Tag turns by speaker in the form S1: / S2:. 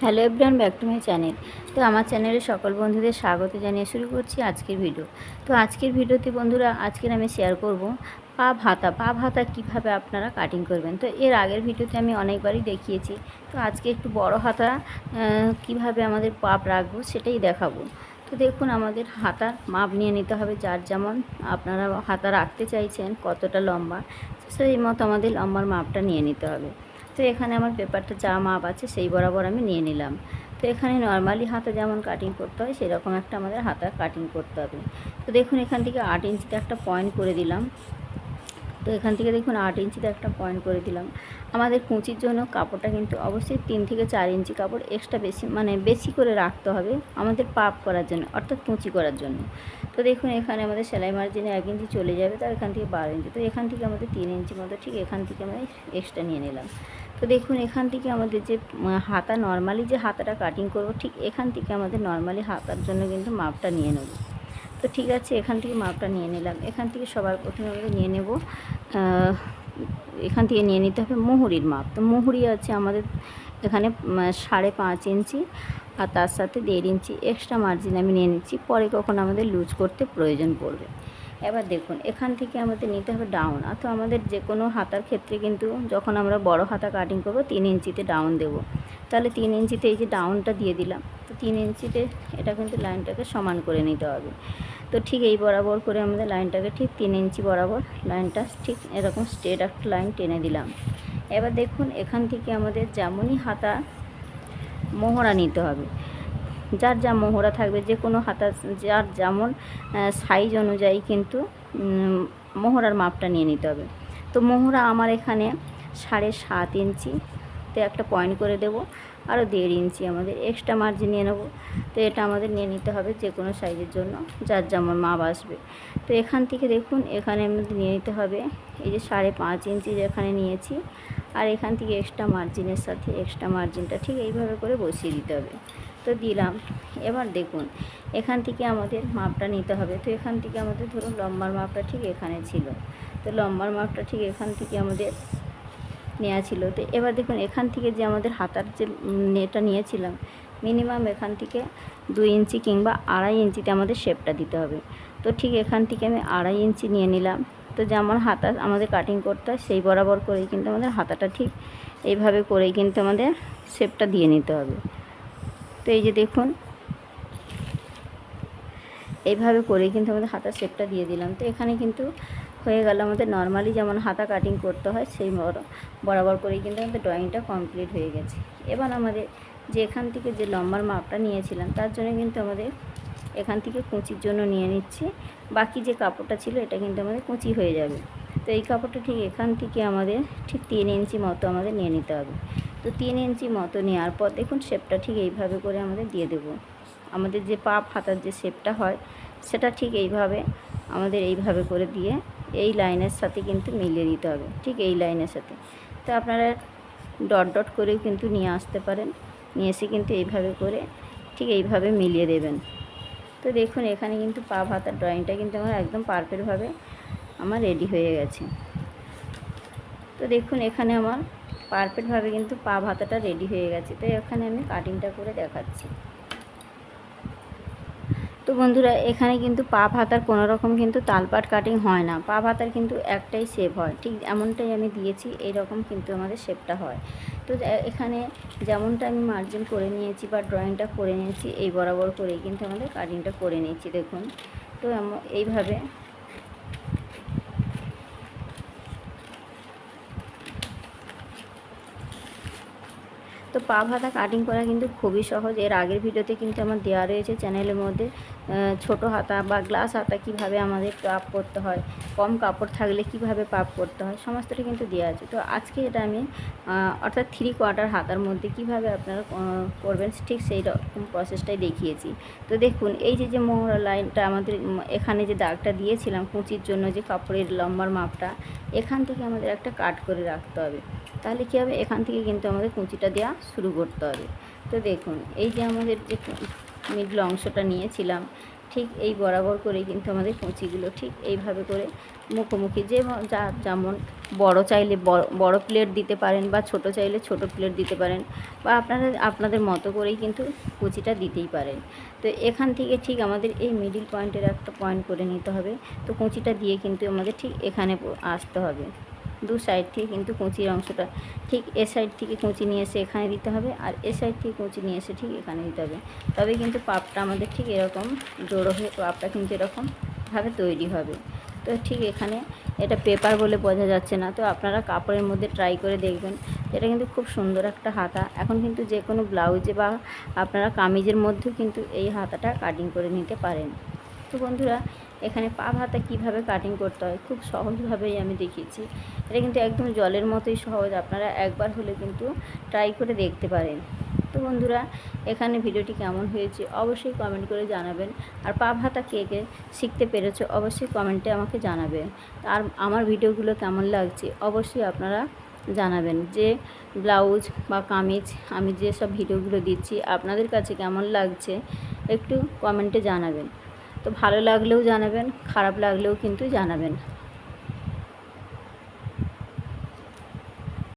S1: Hello everyone, back to my channel. তো আমার চ্যানেলে সকল বন্ধুদের স্বাগত জানিয়ে শুরু করছি আজকের ভিডিও। তো আজকের ভিডিওতে বন্ধুরা আমি শেয়ার করব পা ভাতা কীভাবে আপনারা কাটিং করবেন। তো এর আগের ভিডিওতে আমি অনেকবারই দেখিয়েছি। তো আজকে একটু বড় হাতা কিভাবে আমাদের পাপ রাখবো সেটাই দেখাবো। তো দেখুন, আমাদের হাতার মাপ নিয়ে নিতে হবে, যার যেমন আপনারা হাতা রাখতে চাইছেন কতটা লম্বা, সেই মতো আমাদের লম্বার মাপটা নিয়ে নিতে হবে। তো এখানে আমার পেপারটা যা মাপ আছে সেই বরাবর আমি নিয়ে নিলাম। তো এখানে নর্মালি হাতা যেমন কাটিং করতে হয় সেরকম একটা আমাদের হাতা কাটিং করতে হবে। তো দেখুন, এখান থেকে 8 ইঞ্চিতে একটা পয়েন্ট করে দিলাম। তো এখান থেকে দেখুন 8 ইঞ্চিতে একটা পয়েন্ট করে দিলাম। আমাদের কুঁচির জন্য কাপড়টা কিন্তু অবশ্যই 3 থেকে 4 ইঞ্চি কাপড় এক্সট্রা বেশি করে রাখতে হবে আমাদের পাপ করার জন্য, অর্থাৎ কুঁচি করার জন্য। তো দেখুন, এখানে আমাদের সেলাই মার্জিনে 1 ইঞ্চি চলে যাবে, তো এখান থেকে 12 ইঞ্চি। তো এখান থেকে আমাদের 3 ইঞ্চি মতো ঠিক এখান থেকে আমরা এক্সট্রা নিয়ে নিলাম। তো দেখুন, এখান থেকে আমাদের যে হাতা নর্মালি যে হাতাটা কাটিং করব, ঠিক এখান থেকে আমাদের নর্মালি হাতার জন্য কিন্তু মাপটা নিয়ে নেব। তো ঠিক আছে, এখান থেকে মাপটা নিয়ে নিলাম। এখান থেকে সবার প্রথমে আমাদের নিয়ে নেব, এখান থেকে নিয়ে নিতে হবে মুহুরির মাপ। তো মুহুরি আছে আমাদের এখানে 5.5 ইঞ্চি, আর তার সাথে 1.5 ইঞ্চি এক্সট্রা মার্জিন আমি নিয়ে নিচ্ছি, পরে কখন আমাদের লুজ করতে প্রয়োজন পড়বে। এবার দেখুন, এখান থেকে আমাদের নিতে হবে ডাউন। তো আমাদের যে কোনো হাতার ক্ষেত্রে কিন্তু যখন আমরা বড় হাতা কাটিং করব 3 ইঞ্চিতে ডাউন দেব। তাহলে 3 ইঞ্চিতে এই যে ডাউনটা দিয়ে দিলাম। তো 3 ইঞ্চিতে এটা কিন্তু লাইনটাকে সমান করে নিতে হবে। তো ঠিক এই বরাবর করে আমাদের লাইনটাকে ঠিক 3 ইঞ্চি বরাবর লাইনটা ঠিক এরকম স্ট্রেট একটা লাইন টেনে দিলাম। এবার দেখুন, এখান থেকে আমাদের যেমনই হাতা মোহরা নিতে হবে, যার যা মোহরা থাকবে, যে কোনো হাতা যার যেমন সাইজ অনুযায়ী কিন্তু মোহরার মাপটা নিয়ে নিতে হবে। তো মোহরা আমার এখানে 7.5 ইঞ্চিতে একটা পয়েন্ট করে দেব, আরও 1.5 ইঞ্চি আমাদের এক্সট্রা মার্জিন নিয়ে নেব। তো এটা আমাদের নিয়ে নিতে হবে যে কোনো সাইজের জন্য যার যেমন মাপ আসবে। তো এখান থেকে দেখুন, এখানে আমাদের নিয়ে নিতে হবে এই যে 5.5 ইঞ্চি যেখানে নিয়েছি, আর এখান থেকে এক্সট্রা মার্জিনের সাথে এক্সট্রা মার্জিনটা ঠিক এইভাবে করে বসিয়ে দিতে হবে। তো দিলাম। এবার দেখুন, এখান থেকে আমাদের মাপটা নিতে হবে। তো এখান থেকে আমাদের ধরুন লম্বার মাপটা ঠিক এখানে ছিল, তো লম্বার মাপটা ঠিক এখান থেকে আমাদের নেওয়া ছিল। তো এবার দেখুন, এখান থেকে যে আমাদের হাতার যে নেটা নিয়েছিলাম, মিনিমাম এখান থেকে 2 ইঞ্চি কিংবা 2.5 ইঞ্চিতে আমাদের শেপটা দিতে হবে। তো ঠিক এখান থেকে আমি 2.5 ইঞ্চি নিয়ে নিলাম। তো যেমন হাতা আমাদের কাটিং করতে হয় সেই বরাবর করেই কিন্তু আমাদের হাতাটা ঠিক এইভাবে করেই কিন্তু আমাদের শেপটা দিয়ে নিতে হবে। তো এই যে দেখুন, এইভাবে করেই কিন্তু আমাদের হাতার শেপটা দিয়ে দিলাম। তো এখানে কিন্তু হয়ে গেল আমাদের নর্মালি যেমন হাতা কাটিং করতে হয় সেই বরাবর করেই কিন্তু আমাদের ড্রয়িংটা কমপ্লিট হয়ে গেছে। এবার আমাদের যে এখান থেকে যে লম্বার মাপটা নিয়েছিলাম তার জন্য কিন্তু আমাদের এখান থেকে কুঁচির জন্য নিয়ে নিচ্ছি। বাকি যে কাপড়টা ছিল এটা কিন্তু আমাদের কুঁচি হয়ে যাবে। তো এই কাপড়টা ঠিক এখান থেকে আমাদের ঠিক 3 ইঞ্চি মতো আমাদের নিয়ে নিতে হবে। তো 3 ইঞ্চি মতো নেওয়ার পর দেখুন, শেপটা ঠিক এইভাবে করে আমাদের দিয়ে দেব। আমাদের যে পাপ হাতার যে শেপটা হয় সেটা ঠিক এইভাবে আমাদের এইভাবে করে দিয়ে এই লাইনের সাথে কিন্তু মিলিয়ে দিতে হবে, ঠিক এই লাইনের সাথে। তো আপনারা ডট ডট করেও কিন্তু নিয়ে আসতে পারেন, নিয়ে এসে কিন্তু এইভাবে করে ঠিক এইভাবে মিলিয়ে দেবেন। তো দেখুন, এখানে কিন্তু পাপ হাতার ড্রয়িংটা কিন্তু আমার একদম পারফেক্টভাবে আমার রেডি হয়ে গেছে। তো দেখুন, এখানে আমার পারফেক্টভাবে কিন্তু পাপ হাতাটা রেডি হয়ে গেছে। তো এখানে আমি কাটিংটা করে দেখাচ্ছি। তো বন্ধুরা, এখানে কিন্তু পা হাতার কোনো রকম কিন্তু তালপাট কাটিং হয় না। পা হাতার কিন্তু একটাই শেপ হয়, ঠিক এমনটাই আমি দিয়েছি, এই রকম কিন্তু আমাদের শেপটা হয়। তো এখানে যেমনটা আমি মার্জিন করে নিয়েছি বা ড্রয়িংটা করে নিয়েছি, এই বরাবর করেই কিন্তু আমাদের কাটিংটা করে নিয়েছি। দেখুন, তো এইভাবে তো পা হাতা কাটিং করা কিন্তু খুবই সহজ। এর আগের ভিডিওতে কিন্তু আমার দেওয়া রয়েছে চ্যানেলের মধ্যে, ছোট হাতা বা গ্লাস হাতা কিভাবে আমাদের পাপ করতে হয়, কম কাপড় থাকলে কিভাবে পাপ করতে হয়, সমস্তটা কিন্তু দেওয়া আছে। তো আজকে এটা আমি অর্থাৎ 3/4 হাতার মধ্যে কিভাবে আপনারা করবেন ঠিক সেই রকম প্রসেসটাই দেখিয়েছি। তো দেখুন, এই যে মোহরা লাইনটা আমাদের এখানে যে দাগটা দিয়েছিলাম কুঁচির জন্য, যে কাপড়ের লম্বার মাপটা, এখান থেকে আমাদের একটা কাট করে রাখতে হবে। তাহলে কী হবে, এখান থেকে কিন্তু আমাদের কুঁচিটা দেওয়া শুরু করতে হবে। তো দেখুন, এই যে আমাদের যে মিডল অংশটা নিয়েছিলাম, ঠিক এই বরাবর করেই কিন্তু আমাদের কুঁচিগুলো ঠিক এইভাবে করে মুখোমুখি যার যেমন বড় চাইলে বড় প্লেট দিতে পারেন, বা ছোট চাইলে ছোট প্লেট দিতে পারেন, বা আপনাদের মতো করেই কিন্তু কুচিটা দিতেই পারেন। তো এখান থেকে ঠিক আমাদের এই মিডিল পয়েন্টের একটা পয়েন্ট করে নিতে হবে। তো কুচিটা দিয়ে কিন্তু আমাদের ঠিক এখানে আসতে হবে। দু সাইড থেকে কিন্তু কুঁচির অংশটা ঠিক এ সাইড থেকে কুঁচি নিয়ে এসে এখানে দিতে হবে, আর এ সাইড থেকে কুঁচি নিয়ে এসে ঠিক এখানে দিতে হবে। তবে কিন্তু পাপটা আমাদের ঠিক এরকম জোড়ো হয়ে পাপটা কিন্তু এরকমভাবে তৈরি হবে। তো ঠিক এখানে এটা পেপার বলে বোঝা যাচ্ছে না, তো আপনারা কাপড়ের মধ্যে ট্রাই করে দেখবেন। এটা কিন্তু খুব সুন্দর একটা হাতা। এখন কিন্তু যে কোনো ব্লাউজে বা আপনারা কামিজের মধ্যেও কিন্তু এই হাতাটা কাটিং করে নিতে পারেন। তো বন্ধুরা, এখানে পাভ হাতা কীভাবে কাটিং করতে হয় খুব সহজভাবেই আমি দেখিয়েছি। এটা কিন্তু একদম জলের মতোই সহজ, আপনারা একবার হলে কিন্তু ট্রাই করে দেখতে পারেন। তো বন্ধুরা, এখানে ভিডিওটি কেমন হয়েছে অবশ্যই কমেন্ট করে জানাবেন। আর পাভ হাতা কে কে শিখতে পেরেছো অবশ্যই কমেন্টে আমাকে জানাবেন। আর আমার ভিডিওগুলো কেমন লাগছে অবশ্যই আপনারা জানাবেন। যে ব্লাউজ বা কামিজ আমি যেসব ভিডিওগুলো দিচ্ছি আপনাদের কাছে কেমন লাগছে একটু কমেন্টে জানাবেন। তো ভালো লাগলেও জানাবেন, খারাপ লাগলেও কিন্তু জানাবেন।